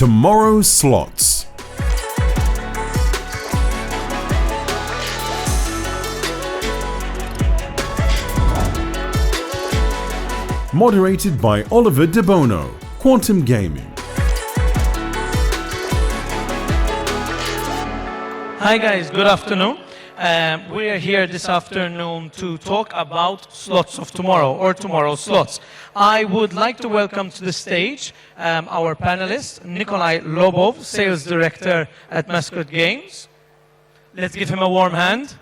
Tomorrow's Slots. Moderated by Oliver de Bono, Quantum Gaming. Hi guys, good afternoon. We are here this afternoon to talk about slots of tomorrow, or tomorrow's slots. I would like to welcome to the stage our panelist, Lobov, Sales Director at Mascot Games. Let's give him a warm hand.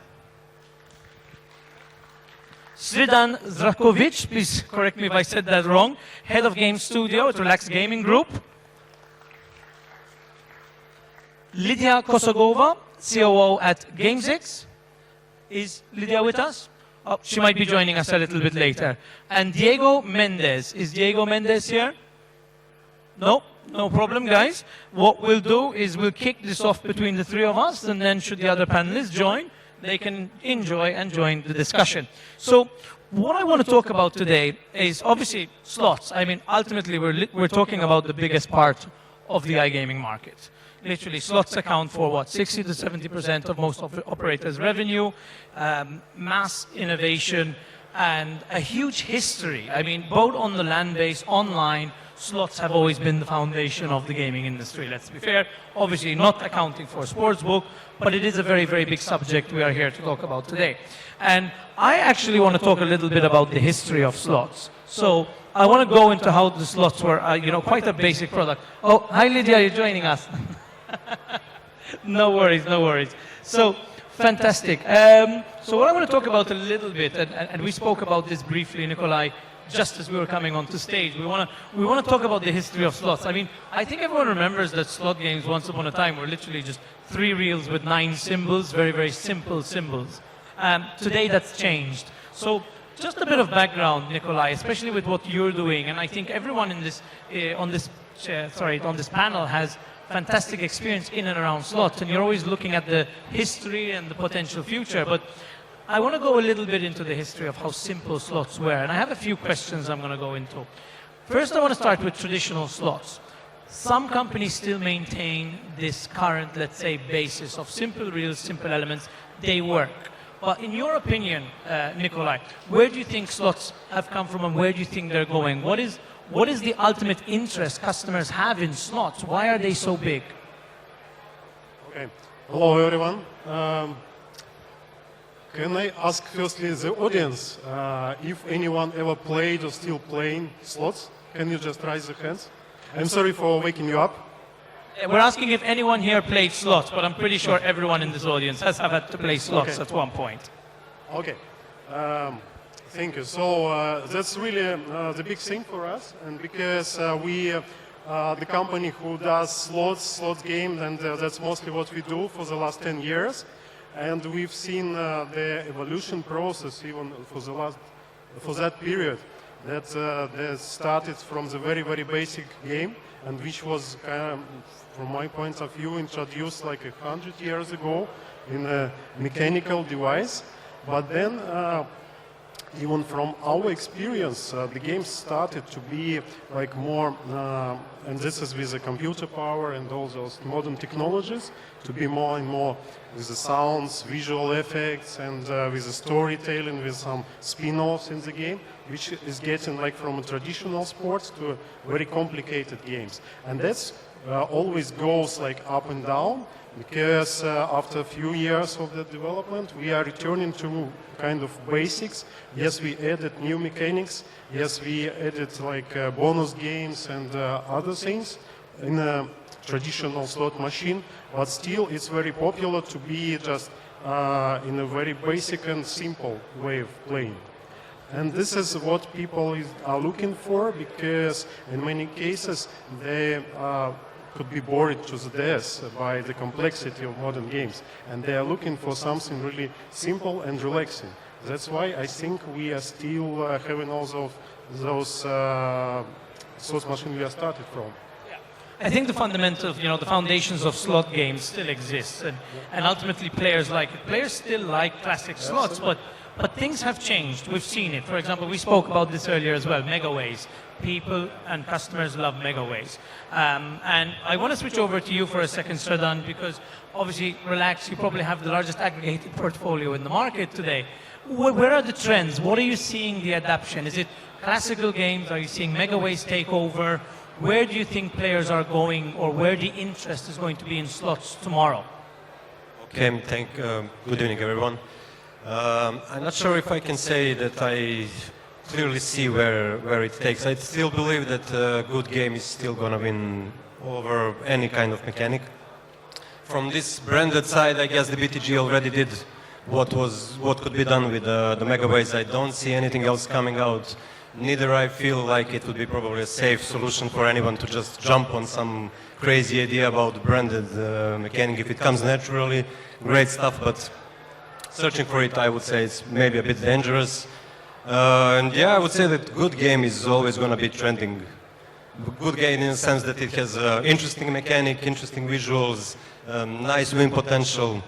Srdjan Zdravkovic, please correct me if I said that wrong, Head of Game Studio at Relax Gaming Group. Lida Kosogova, COO at Gamzix. Is Lydia with us? Oh, she might be joining us a little bit later. And Diego Mendez. Is Diego Mendez here? No? No problem, guys. What we'll do is we'll kick this off between the three of us, and then should the other panelists join, they can enjoy and join the discussion. So what I want to talk about today is obviously slots. I mean, ultimately, we're talking about the biggest part of the iGaming market. Literally, slots account for what, 60 to 70% of most operators' revenue, mass innovation, and a huge history. I mean, both on the land-based, online, slots have always been the foundation of the gaming industry, let's be fair. Obviously, not accounting for sportsbook, but it is a very, very big subject we are here to talk about today. And I actually want to talk a little bit about the history of slots. So I want to go into how the slots were, quite a basic product. Oh, hi Lydia, you're joining us. No worries, no worries. So, fantastic. So what I want to talk about a little bit, and we spoke about this briefly, Nikolai, just as we were coming onto stage. We want to talk about the history of slots. I mean, I think everyone remembers that slot games once upon a time were literally just 3 reels with 9 symbols, very, very simple symbols. Today that's changed. So just a bit of background, Nikolai, especially with what you're doing, and I think everyone in this, on this panel has fantastic experience in and around slots, and you're always looking at the history and the potential future. But I want to go a little bit into the history of how simple slots were, and I have a few questions I'm going to go into. First, I want to start with traditional slots. Some companies still maintain this current, let's say, basis of simple reels, simple elements. They work. But in your opinion, Nikolai, where do you think slots have come from, and where do you think they're going? What is the ultimate interest customers have in slots? Why are they so big? Okay. Hello, everyone. Can I ask firstly the audience if anyone ever played or still playing slots? Can you just raise your hands? I'm sorry for waking you up. We're asking if anyone here played slots, but I'm pretty sure everyone in this audience has had to play slots at one point. Okay. Thank you. So that's really the big thing for us, and because we, the company who does slots games, and that's mostly what we do for the last 10 years, and we've seen the evolution process even for that period. That started from the very, very basic game, and which was, from my point of view, introduced like 100 years ago in a mechanical device, but then. Even from our experience, the game started to be like more, and this is with the computer power and all those modern technologies, to be more and more with the sounds, visual effects, and with the storytelling, with some spin-offs in the game, which is getting like from a traditional sports to very complicated games. And that's always goes like up and down, because after a few years of the development, we are returning to kind of basics. Yes, we added new mechanics. Yes, we added like bonus games and other things in a traditional slot machine, but still it's very popular to be just in a very basic and simple way of playing. And this is what people are looking for, because in many cases they could be bored to the death by the complexity of modern games, and they are looking for something really simple and relaxing. That's why I think we are still having all those slot machines we are started from. I think the fundamentals, the foundations of slot games still exist, and ultimately players like it. Players still like classic slots, but But things have changed. We've seen it. For example, we spoke about this earlier as well, megaways. People and customers love megaways. And I want to switch over to you for a second, Srdjan, because obviously, relax, you probably have the largest aggregated portfolio in the market today. Where are the trends? What are you seeing the adaptation? Is it classical games? Are you seeing megaways take over? Where do you think players are going, or where the interest is going to be in slots tomorrow? Okay, good evening, everyone. I'm not sure if I can say that I clearly see where it takes. I still believe that a good game is still going to win over any kind of mechanic. From this branded side, I guess the BTG already did what could be done with the megaways. I don't see anything else coming out. Neither I feel like it would be probably a safe solution for anyone to just jump on some crazy idea about branded mechanic. If it comes naturally, great stuff, but searching for it, I would say it's maybe a bit dangerous. And yeah, I would say that good game is always going to be trending. Good game in the sense that it has interesting mechanic, interesting visuals, nice win potential.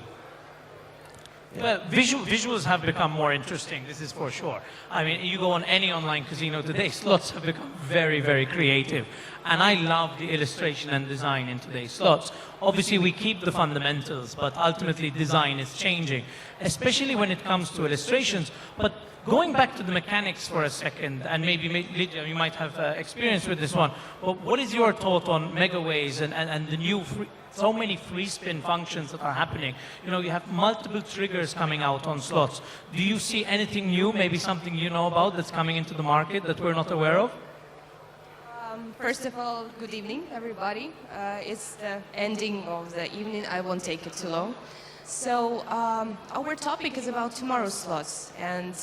Well, visuals have become more interesting, this is for sure. I mean, you go on any online casino today, slots have become very, very creative. And I love the illustration and design in today's slots. Obviously, we keep the fundamentals, but ultimately design is changing, especially when it comes to illustrations. But going back to the mechanics for a second, and maybe Lida, you might have experience with this one, but what is your thought on megaways and the new so many free spin functions that are happening? You know, you have multiple triggers coming out on slots. Do you see anything new, maybe something you know about that's coming into the market that we're not aware of? First of all, good evening, everybody. It's the ending of the evening. I won't take it too long. So our topic is about tomorrow's slots, and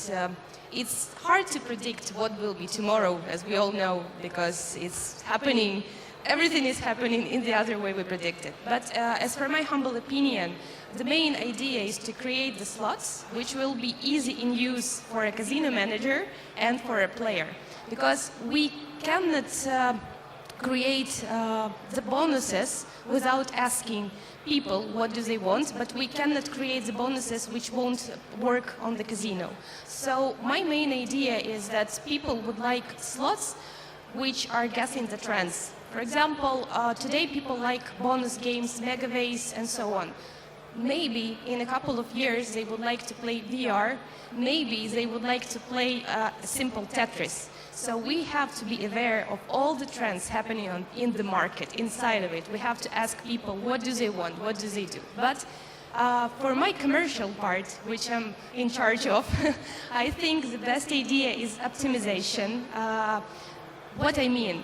it's hard to predict what will be tomorrow, as we all know, because it's happening. Everything is happening in the other way we predicted. But as for my humble opinion, the main idea is to create the slots which will be easy in use for a casino manager and for a player. Because we cannot create the bonuses without asking people what do they want, but we cannot create the bonuses which won't work on the casino. So my main idea is that people would like slots which are guessing the trends. For example, today people like bonus games, megaways, and so on. Maybe in a couple of years they would like to play VR, maybe they would like to play a simple Tetris. So we have to be aware of all the trends happening in the market, inside of it. We have to ask people, what do they want, what do they do? But for my commercial part, which I'm in charge of, I think the best idea is optimization. What I mean,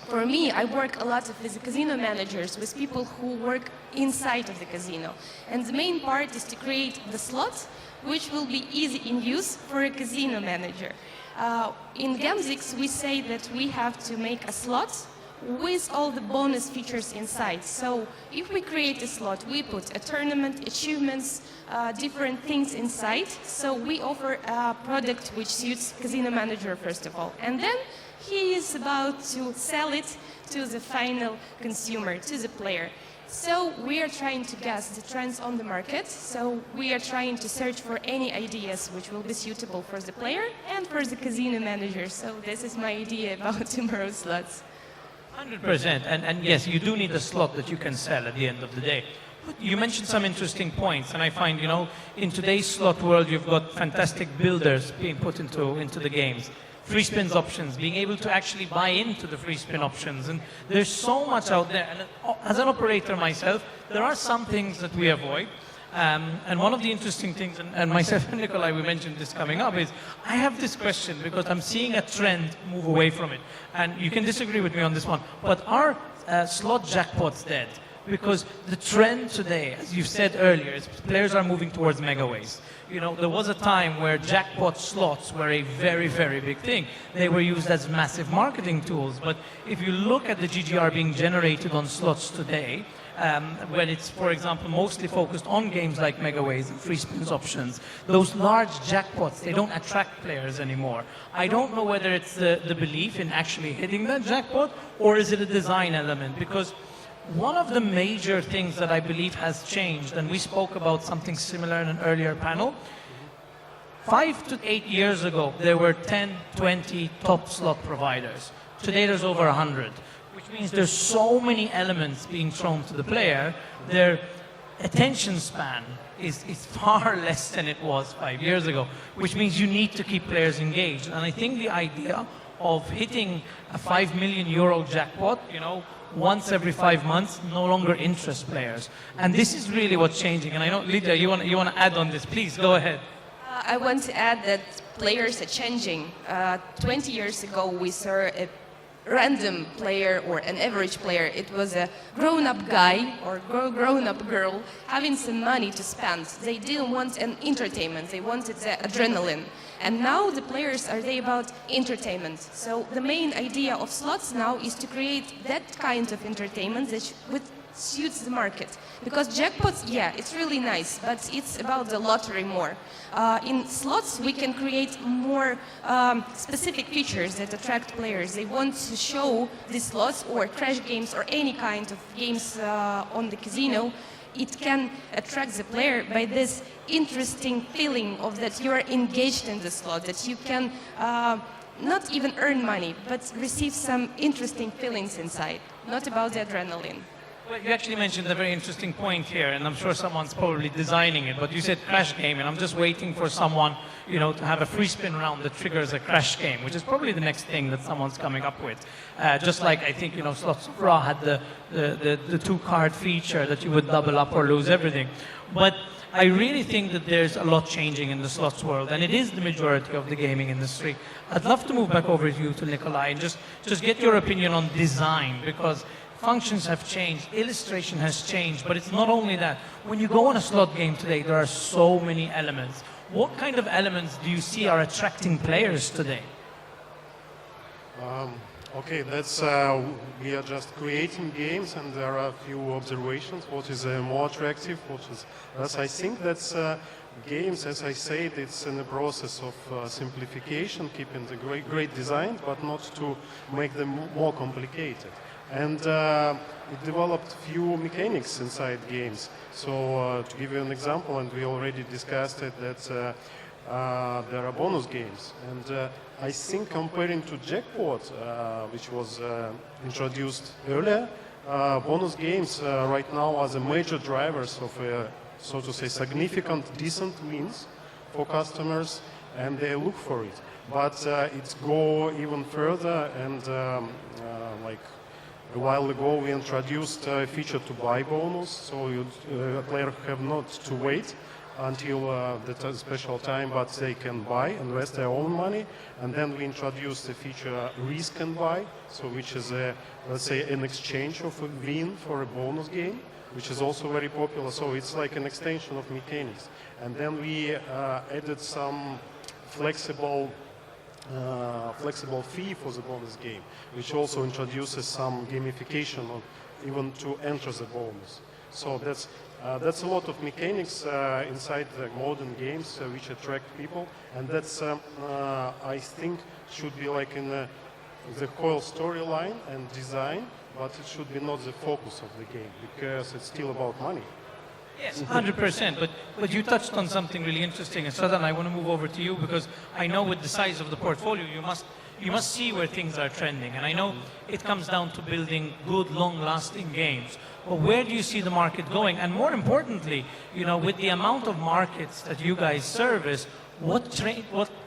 for me, I work a lot with the casino managers, with people who work inside of the casino. And the main part is to create the slots, which will be easy in use for a casino manager. In Gamzix, we say that we have to make a slot with all the bonus features inside. So if we create a slot, we put a tournament, achievements, different things inside. So we offer a product which suits casino manager, first of all. And then he is about to sell it to the final consumer, to the player. So we are trying to guess the trends on the market. So we are trying to search for any ideas which will be suitable for the player and for the casino manager. So this is my idea about tomorrow's slots. 100%. And yes, you do need a slot that you can sell at the end of the day. You mentioned some interesting points, and I find, you know, in today's slot world, you've got fantastic builders being put into the games. Free spins options, being able to actually buy into the free spin options. And there's so much out there. And as an operator myself, there are some things that we avoid. And one of the interesting things, and myself and Nikolav, we mentioned this coming up, is I have this question because I'm seeing a trend move away from it. And you can disagree with me on this one, but are slot jackpots dead? Because the trend today, as you said earlier, is players are moving towards megaways. You know, there was a time where jackpot slots were a very, very big thing. They were used as massive marketing tools. But if you look at the GGR being generated on slots today, when it's, for example, mostly focused on games like megaways and free spins options, those large jackpots, they don't attract players anymore. I don't know whether it's the belief in actually hitting that jackpot, or is it a design element? Because one of the major things that I believe has changed, and we spoke about something similar in an earlier panel, 5 to 8 years ago, there were 10, 20 top slot providers. Today there's over 100, which means there's so many elements being thrown to the player. Their attention span is far less than it was 5 years ago, which means you need to keep players engaged. And I think the idea of hitting a €5 million jackpot, once every 5 months, no longer interests players. And this is really what's changing. And I know, Lida, you want to add on this. Please, go ahead. I want to add that players are changing. 20 years ago, we saw a random player or an average player. It was a grown-up guy or grown-up girl having some money to spend. They didn't want an entertainment. They wanted the adrenaline. And now the players are there about entertainment. So the main idea of slots now is to create that kind of entertainment that suits the market. Because jackpots, yeah, it's really nice, but it's about the lottery more. In slots, we can create more specific features that attract players. They want to show these slots or crash games or any kind of games on the casino. It can attract the player by this interesting feeling of that you are engaged in the slot, that you can not even earn money, but receive some interesting feelings inside, not about the adrenaline. Well, you actually mentioned a very interesting point here, and I'm sure someone's probably designing it, but you said crash game, and I'm just waiting for someone, to have a free spin round that triggers a crash game, which is probably the next thing that someone's coming up with. Just like I think, Slots of Raw had the two-card feature that you would double up or lose everything. But I really think that there's a lot changing in the slots world, and it is the majority of the gaming industry. I'd love to move back over to you, to Nikolai, and just get your opinion on design, because functions have changed, illustration has changed, but it's not only that. When you go on a slot game today, there are so many elements. What kind of elements do you see are attracting players today? Okay, we are just creating games, and there are a few observations. What is more attractive? I think that's games, as I said, it's in the process of simplification, keeping the great design, but not to make them more complicated. And it developed few mechanics inside games. So to give you an example, and we already discussed it, that there are bonus games. And I think comparing to jackpot, which was introduced earlier, bonus games right now are the major drivers of, so to say, significant, decent means for customers, and they look for it. But it's go even further, and like a while ago we introduced a feature to buy bonus, so a player have not to wait until the special time, but they can buy, invest their own money. And then we introduced the feature risk and buy, so which is let's say an exchange of a win for a bonus game, which is also very popular. So it's like an extension of mechanics. And then we added some flexible fee for the bonus game, which also introduces some gamification even to enter the bonus. So that's a lot of mechanics inside the modern games which attract people, and that's I think should be like in the whole storyline and design, but it should be not the focus of the game, because it's still about money. Yes, 100%. But you touched on something really interesting, and Srdjan, I want to move over to you, because I know with the size of the portfolio, you must see where things are trending, and I know it comes down to building good, long-lasting games. But where do you see the market going? And more importantly, with the amount of markets that you guys service, what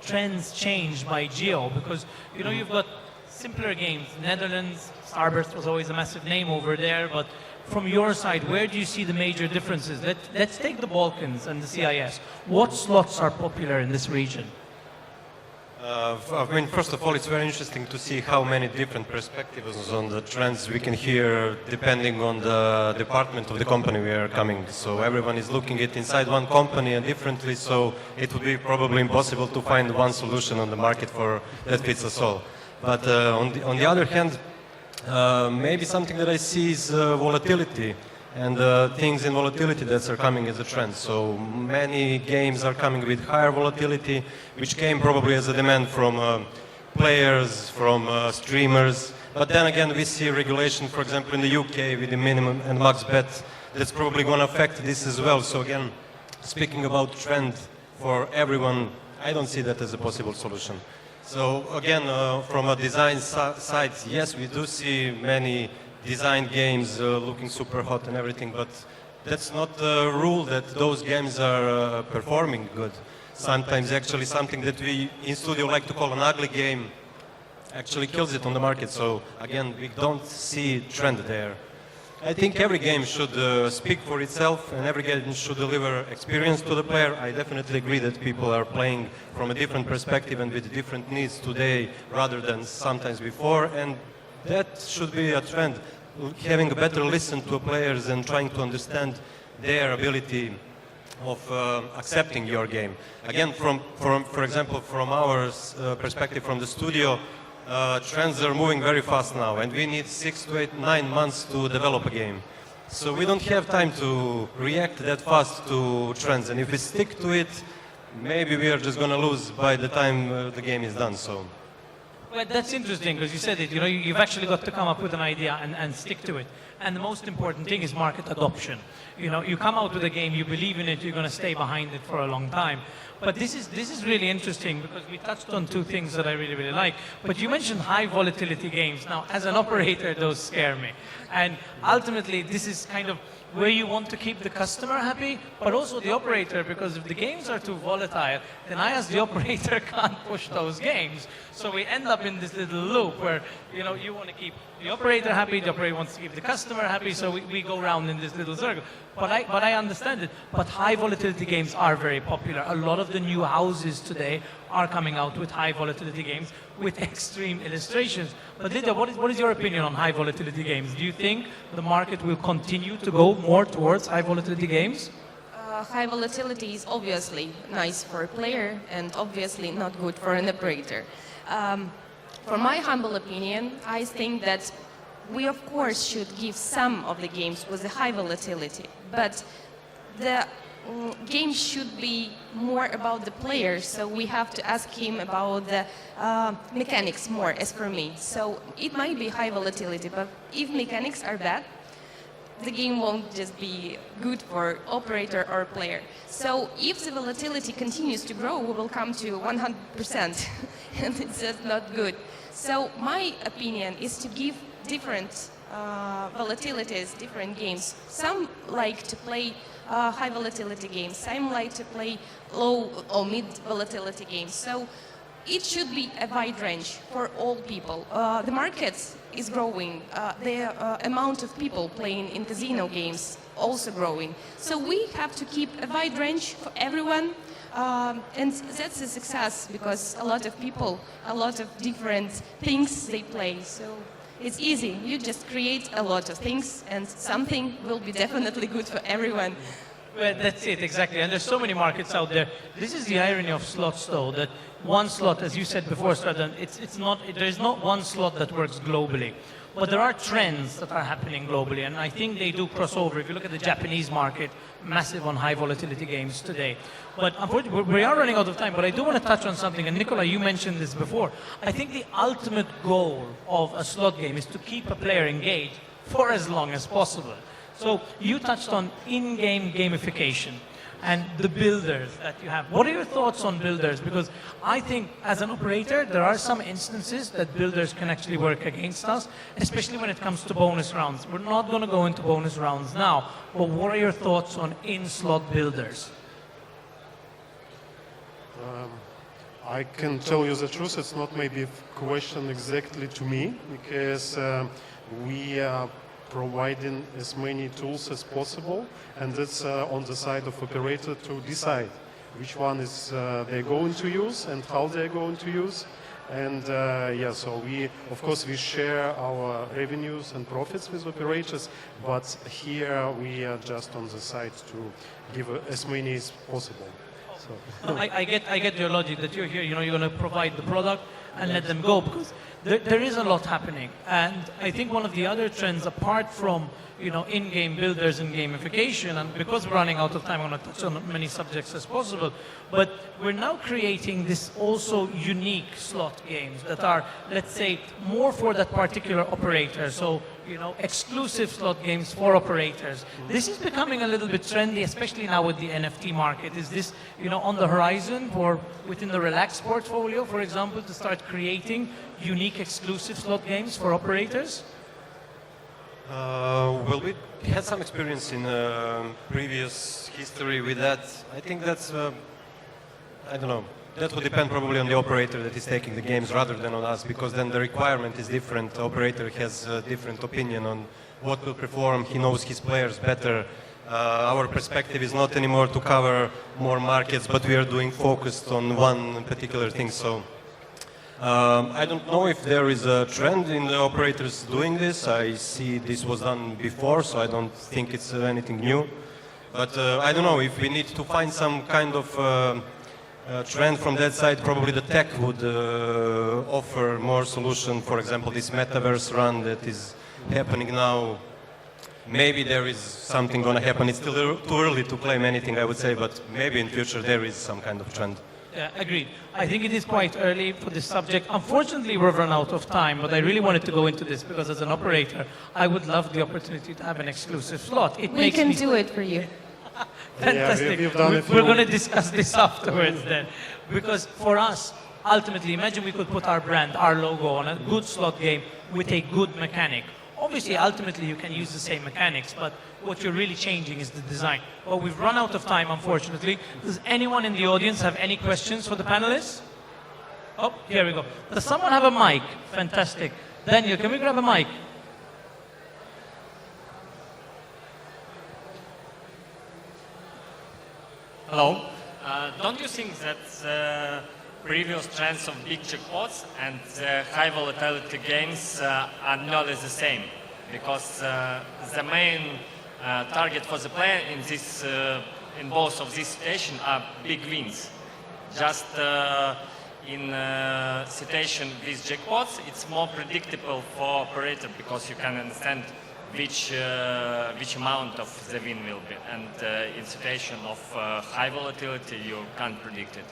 trends change by geo? Because you've got simpler games. Netherlands, Starburst was always a massive name over there, but from your side, where do you see the major differences? Let's take the Balkans and the CIS. What slots are popular in this region? First of all, it's very interesting to see how many different perspectives on the trends we can hear depending on the department of the company we are coming. So everyone is looking at inside one company and differently, so it would be probably impossible to find one solution on the market that fits us all. But on the other hand, maybe something that I see is volatility and things in volatility that are coming as a trend. So many games are coming with higher volatility, which came probably as a demand from players, from streamers. But then again, we see regulation, for example, in the UK with the minimum and max bet, that's probably going to affect this as well. So again, speaking about trend for everyone, I don't see that as a possible solution. So again, from a design side, yes, we do see many design games looking super hot and everything, but that's not the rule that those games are performing good. Sometimes actually something that we in studio like to call an ugly game actually kills it on the market. So again, we don't see trend there. I think every game should speak for itself and every game should deliver experience to the player. I definitely agree that people are playing from a different perspective and with different needs today rather than sometimes before, and that should be a trend. Having a better listen to players and trying to understand their ability of accepting your game. Again, for example, from our perspective from the studio, trends are moving very fast now, and we need 6 to 8, 9 months to develop a game. So we don't have time to react that fast to trends, and if we stick to it, maybe we are just going to lose by the time the game is done. So. Well, that's interesting because you said it, you've actually got to come up with an idea and stick to it. And the most important thing is market adoption. You come out with a game, you believe in it, you're going to stay behind it for a long time. But this is really interesting because we touched on two things that I really, really like. But you mentioned high volatility games. Now, as an operator, those scare me. And ultimately, this is kind of where you want to keep the customer happy, but also the operator, because if the games are too volatile, then I as the operator can't push those games. So we end up in this little loop where, you want to keep the operator happy, the operator wants to keep the customer happy, so we go around in this little circle. But I understand it. But high volatility games are very popular. A lot of the new houses today are coming out with high volatility games with extreme illustrations. But Lida, what is your opinion on high volatility games? Do you think the market will continue to go more towards high volatility games? High volatility is obviously nice for a player and obviously not good for an operator. For my humble opinion, I think that we of course should give some of the games with a high volatility, but the game should be more about the player, so we have to ask him about the mechanics more, as for me. So it might be high volatility, but if mechanics are bad, the game won't just be good for operator or player. So if the volatility continues to grow, we will come to 100%, and it's just not good. So my opinion is to give different volatilities, different games. Some like to play high volatility games, some like to play low or mid volatility games. So it should be a wide range for all people. The market is growing. The amount of people playing in casino games also growing. So we have to keep a wide range for everyone. And that's a success because a lot of people, a lot of different things they play. So it's easy. You just create a lot of things and something will be definitely good for everyone. Well, that's it, exactly. And there's so many markets out there. This is the irony of slots, though, that one slot, as you said before, Srdjan, there is not one slot that works globally. But there are trends that are happening globally, and I think they do cross over. If you look at the Japanese market, massive on high volatility games today. But unfortunately, we are running out of time, but I do want to touch on something, and Nicola, you mentioned this before. I think the ultimate goal of a slot game is to keep a player engaged for as long as possible. So you touched on in-game gamification and the builders that you have. What are your thoughts on builders? Because I think as an operator, there are some instances that builders can actually work against us, especially when it comes to bonus rounds. We're not going to go into bonus rounds now, but what are your thoughts on in-slot builders? I can tell you the truth, it's not maybe a question exactly to me, because we are providing as many tools as possible, and it's on the side of operator to decide which one is they're going to use and how they're going to use. And so of course we share our revenues and profits with operators, but here we are just on the side to give as many as possible. So. I get your logic that you're here, you're going to provide the product and let them go, because there is a lot happening. And I think one of the other trends, apart from in-game builders and gamification, and because we're running out of time, I want to touch on as many subjects as possible, but we're now creating this also unique slot games that are, let's say, more for that particular operator. So exclusive slot games for operators. This is becoming a little bit trendy, especially now with the NFT market. Is this, on the horizon for within the Relax portfolio, for example, to start creating unique exclusive slot games for operators? Well, we had some experience in previous history with that. I think that's, I don't know, that would depend probably on the operator that is taking the games rather than on us, because then the requirement is different. The operator has a different opinion on what will perform. He knows his players better. Our perspective is not anymore to cover more markets, but we are doing focused on one particular thing. So I don't know if there is a trend in the operators doing this. I see this was done before, so I don't think it's anything new. But I don't know, if we need to find some kind of trend from that side, probably the tech would offer more solution. For example, this metaverse run that is happening now, maybe there is something going to happen. It's still too early to claim anything, I would say, but maybe in future there is some kind of trend. Yeah, agreed. I think it is quite early for this subject. Unfortunately, we've run out of time, but I really wanted to go into this because as an operator, I would love the opportunity to have an exclusive slot. We can do it for you. Fantastic. Yeah, we're going to discuss this afterwards then. Because for us, ultimately, imagine we could put our brand, our logo on a good slot game with a good mechanic. Obviously, ultimately, you can use the same mechanics, but what you're really changing is the design. Well, we've run out of time, unfortunately. Does anyone in the audience have any questions for the panelists? Oh, here we go. Does someone have a mic? Fantastic. Daniel, can we grab a mic? Hello. Don't you think that previous trends of big jackpots and high volatility games are nearly the same? Because the main target for the player in both of these situations are big wins. Just in situation with jackpots, it's more predictable for operator because you can understand which amount of the win will be, and in situation of high volatility you can't predict it.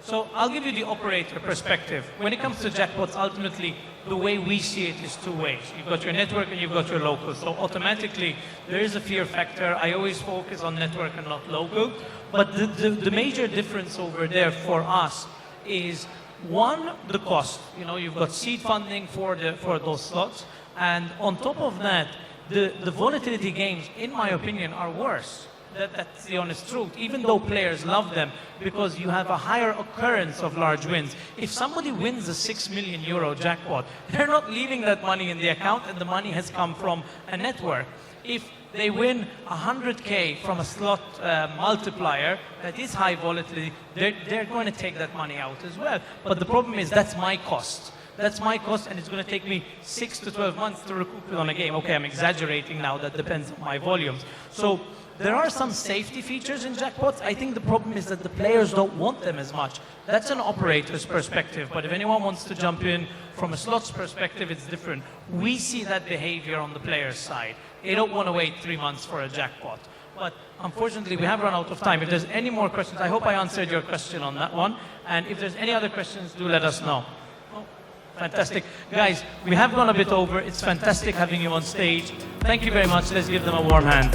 So I'll give you the operator perspective. When it comes to jackpots, ultimately, the way we see it is two ways. You've got your network and you've got your local. So automatically, there is a fear factor. I always focus on network and not local. But the major difference over there for us is, one, the cost. You've got seed funding for those slots. And on top of that, the volatility games, in my opinion, are worse. That's the honest truth, even though players love them, because you have a higher occurrence of large wins. If somebody wins a €6 million jackpot, they're not leaving that money in the account, and the money has come from a network. If they win 100K from a slot multiplier that is high volatility, they're going to take that money out as well. But the problem is that's my cost. That's my cost, and it's going to take me 6 to 12 months to recoup it on a game. Okay, I'm exaggerating now. That depends on my volumes. So there are some safety features in jackpots. I think the problem is that the players don't want them as much. That's an operator's perspective. But if anyone wants to jump in from a slots perspective, it's different. We see that behavior on the player's side. They don't want to wait 3 months for a jackpot. But unfortunately, we have run out of time. If there's any more questions, I hope I answered your question on that one. And if there's any other questions, do let us know. Fantastic. Guys, we have gone a bit over. It's fantastic having you on stage. Thank you very much. Let's give them a warm hand.